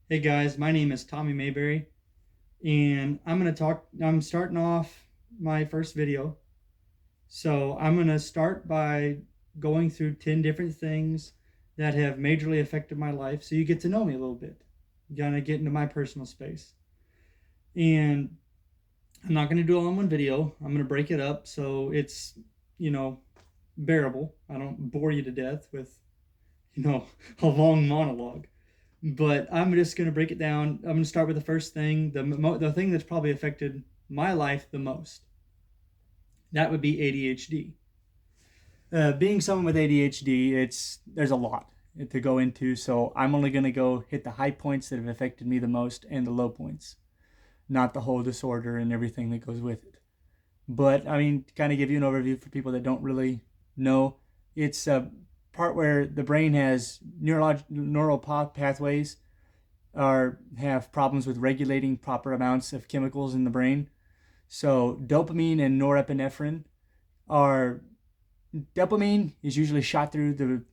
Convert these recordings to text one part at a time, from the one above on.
Hey guys, my name is Tommy Mayberry, and I'm starting off my first video. So I'm going to start by going through 10 different things that have majorly affected my life so you get to know me a little bit. You're going to get into my personal space. And I'm not going to do it all in one video. I'm going to break it up so it's, you know, bearable. I don't bore you to death with, you know, a long monologue. But I'm just going to break it down. I'm going to start with the first thing, the thing that's probably affected my life the most. That would be ADHD. Being someone with ADHD, there's a lot to go into, so I'm only going to go hit the high points that have affected me the most and the low points, not the whole disorder and everything that goes with it. But I mean, to kind of give you an overview for people that don't really know, it's a part where the brain has neural pathways or have problems with regulating proper amounts of chemicals in the brain. So dopamine and norepinephrine are dopamine is usually shot through the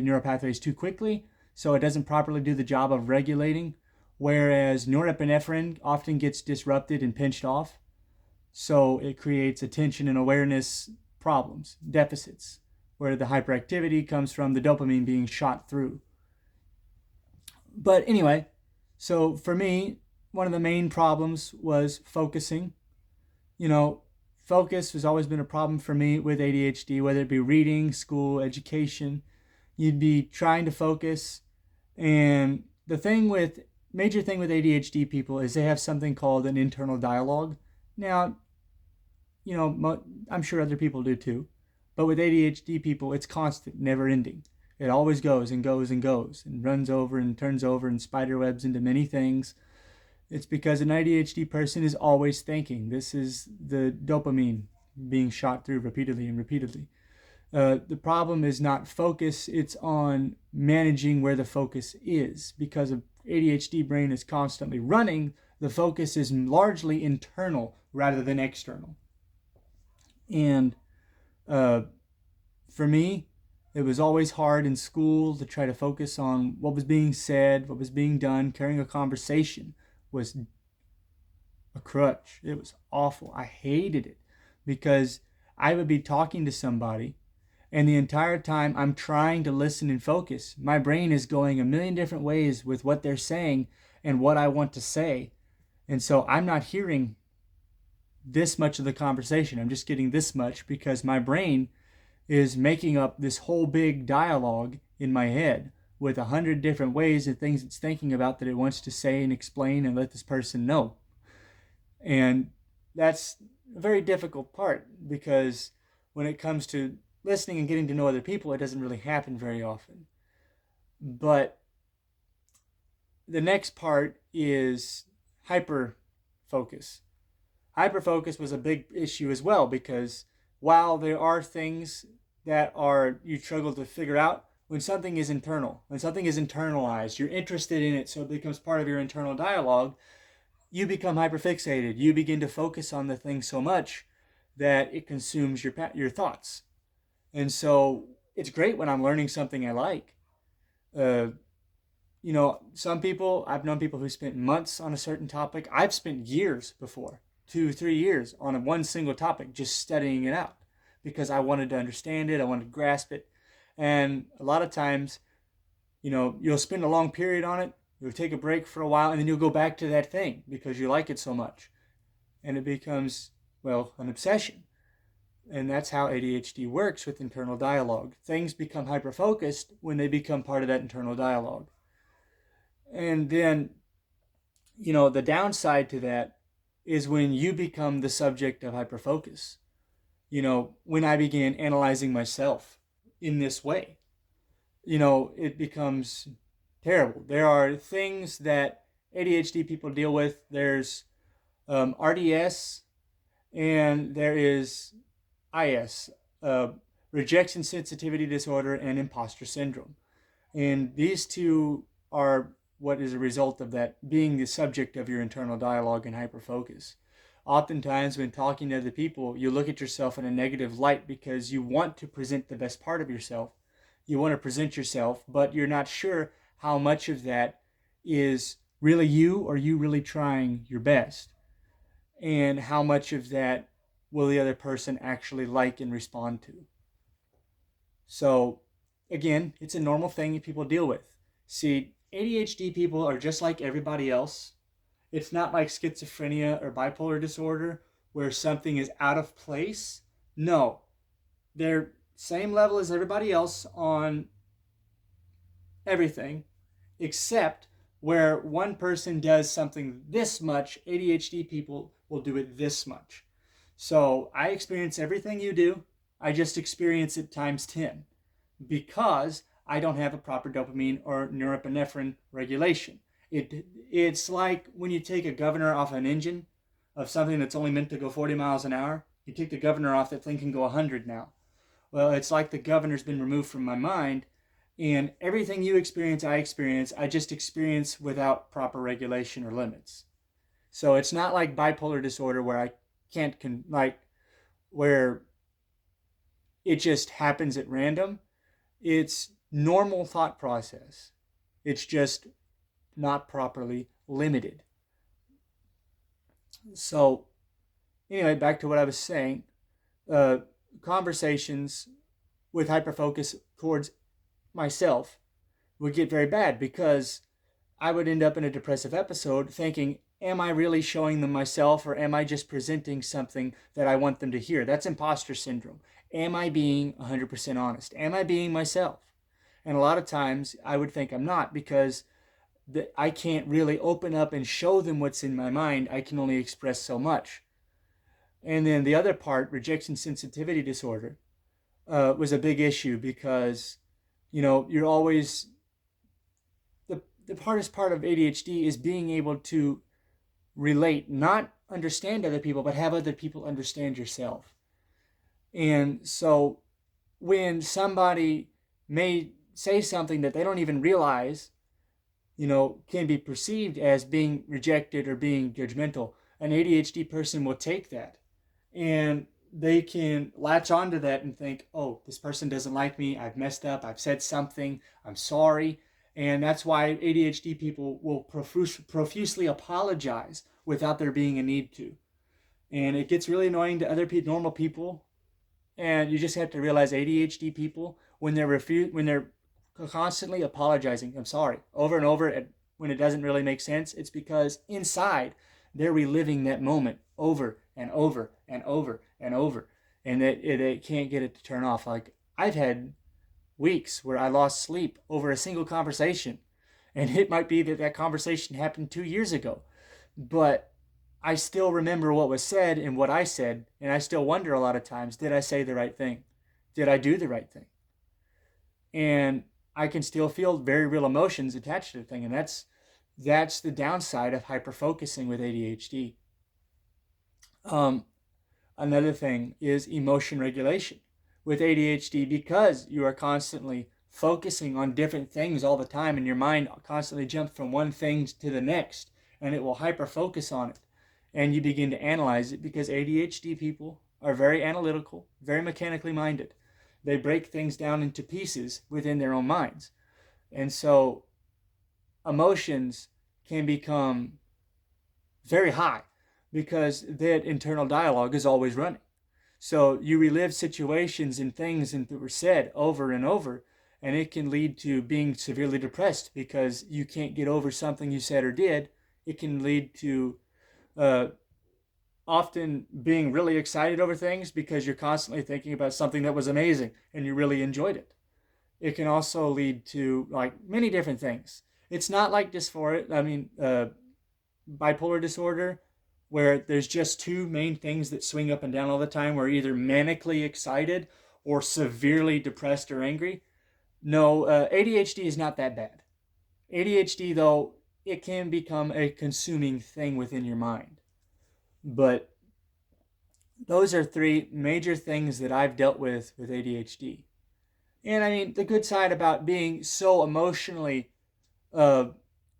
neural pathways too quickly, so it doesn't properly do the job of regulating, whereas norepinephrine often gets disrupted and pinched off, so it creates attention and awareness problems, deficits, where the hyperactivity comes from the dopamine being shot through. But anyway, so for me, one of the main problems was focusing. You know, focus has always been a problem for me with ADHD, whether it be reading, school, education. You'd be trying to focus. And major thing with ADHD people is they have something called an internal dialogue. Now, I'm sure other people do too. But with ADHD people, it's constant, never ending. It always goes and goes and goes and runs over and turns over and spiderwebs into many things. It's because an ADHD person is always thinking. This is the dopamine being shot through repeatedly and repeatedly. The problem is not focus, it's on managing where the focus is. Because of ADHD brain is constantly running, the focus is largely internal rather than external. And for me, it was always hard in school to try to focus on what was being said, what was being done. Carrying a conversation was a crutch. It was awful. I hated it because I would be talking to somebody, and the entire time I'm trying to listen and focus. My brain is going a million different ways with what they're saying and what I want to say. And so I'm not hearing this much of the conversation. I'm just getting this much because my brain is making up this whole big dialogue in my head with 100 different ways and things it's thinking about that it wants to say and explain and let this person know. And that's a very difficult part because when it comes to listening and getting to know other people, it doesn't really happen very often. But the next part is hyper focus. Hyper focus was a big issue as well because while there are things that are you struggle to figure out, when something is internal, when something is internalized, you're interested in it, so it becomes part of your internal dialogue, you become hyperfixated. You begin to focus on the thing so much that it consumes your thoughts. And so it's great when I'm learning something I like. Uh, some people, I've known people who spent months on a certain topic. I've spent years before, 2 3 years on one single topic, just studying it out because I wanted to understand it. I wanted to grasp it. And a lot of times, you'll spend a long period on it. You'll take a break for a while and then you'll go back to that thing because you like it so much. And it becomes, well, an obsession. And that's how ADHD works with internal dialogue. Things become hyper-focused when they become part of that internal dialogue. And then, the downside to that is when you become the subject of hyperfocus. When I began analyzing myself in this way, it becomes terrible. There are things that ADHD people deal with. There's RDS and there is IS, rejection sensitivity disorder and imposter syndrome. And these two are what is a result of that being the subject of your internal dialogue and hyperfocus. Oftentimes when talking to other people, you look at yourself in a negative light because you want to present the best part of yourself. You want to present yourself, but you're not sure how much of that is really you, or you really trying your best? And how much of that will the other person actually like and respond to? So, again, it's a normal thing that people deal with. See, ADHD people are just like everybody else. It's not like schizophrenia or bipolar disorder where something is out of place. No, they're same level as everybody else on everything, except where one person does something this much, ADHD people will do it this much. So I experience everything you do. I just experience it times 10 because I don't have a proper dopamine or norepinephrine regulation. It's like when you take a governor off an engine of something that's only meant to go 40 miles an hour. You take the governor off, that thing can go 100 now. Well, it's like the governor's been removed from my mind, and everything you experience, I just experience without proper regulation or limits. So it's not like bipolar disorder where I can't, where it just happens at random. It's normal thought process. It's just not properly limited. So, anyway, back to what I was saying. Uh, Conversations with hyperfocus towards myself would get very bad because I would end up in a depressive episode thinking, am I really showing them myself, or am I just presenting something that I want them to hear? That's imposter syndrome. Am I being 100% honest? Am I being myself? And a lot of times I would think I'm not, because I can't really open up and show them what's in my mind. I can only express so much. And then the other part, rejection sensitivity disorder, was a big issue because, you're always, the hardest part of ADHD is being able to relate, not understand other people, but have other people understand yourself. And so when somebody may say something that they don't even realize, can be perceived as being rejected or being judgmental, an ADHD person will take that and they can latch onto that and think, oh, this person doesn't like me. I've messed up. I've said something. I'm sorry. And that's why ADHD people will profusely apologize without there being a need to. And it gets really annoying to other normal people. And you just have to realize ADHD people, when they're constantly apologizing, I'm sorry, over and over, when it doesn't really make sense, it's because inside they're reliving that moment over and over and over and over, and they can't get it to turn off. Like, I've had weeks where I lost sleep over a single conversation, and it might be that that conversation happened 2 years ago, but I still remember what was said and what I said, and I still wonder a lot of times, did I say the right thing? Did I do the right thing? And I can still feel very real emotions attached to the thing, and that's the downside of hyperfocusing with ADHD. Another thing is emotion regulation with ADHD, because you are constantly focusing on different things all the time, and your mind constantly jumps from one thing to the next, and it will hyperfocus on it, and you begin to analyze it, because ADHD people are very analytical, very mechanically minded. They break things down into pieces within their own minds. And so emotions can become very high because that internal dialogue is always running. So you relive situations and things that were said over and over, and it can lead to being severely depressed because you can't get over something you said or did. It can lead to often being really excited over things because you're constantly thinking about something that was amazing and you really enjoyed it. It can also lead to many different things. It's not like bipolar disorder, where there's just two main things that swing up and down all the time. We're either manically excited or severely depressed or angry. No, ADHD is not that bad. ADHD, though, it can become a consuming thing within your mind. But those are three major things that I've dealt with ADHD. And the good side about being so emotionally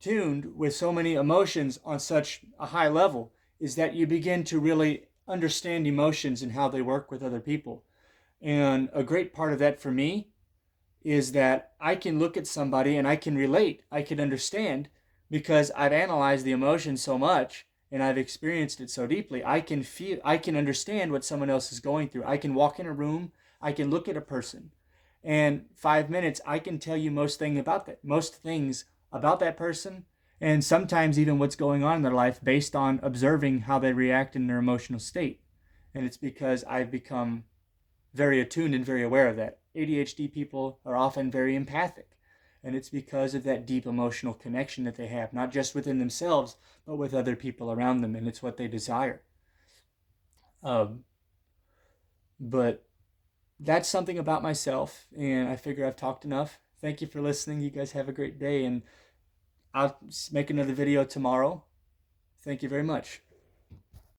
tuned with so many emotions on such a high level is that you begin to really understand emotions and how they work with other people. And a great part of that for me is that I can look at somebody and I can relate, I can understand because I've analyzed the emotion so much and I've experienced it so deeply. I can understand what someone else is going through. I can walk in a room, I can look at a person, and 5 minutes I can tell you most things about that person, and sometimes even what's going on in their life based on observing how they react in their emotional state. And it's because I've become very attuned and very aware of that. ADHD people are often very empathic, and it's because of that deep emotional connection that they have, not just within themselves, but with other people around them, and it's what they desire. Um, but that's something about myself, and I figure I've talked enough. Thank you for listening. You guys have a great day, and I'll make another video tomorrow. Thank you very much.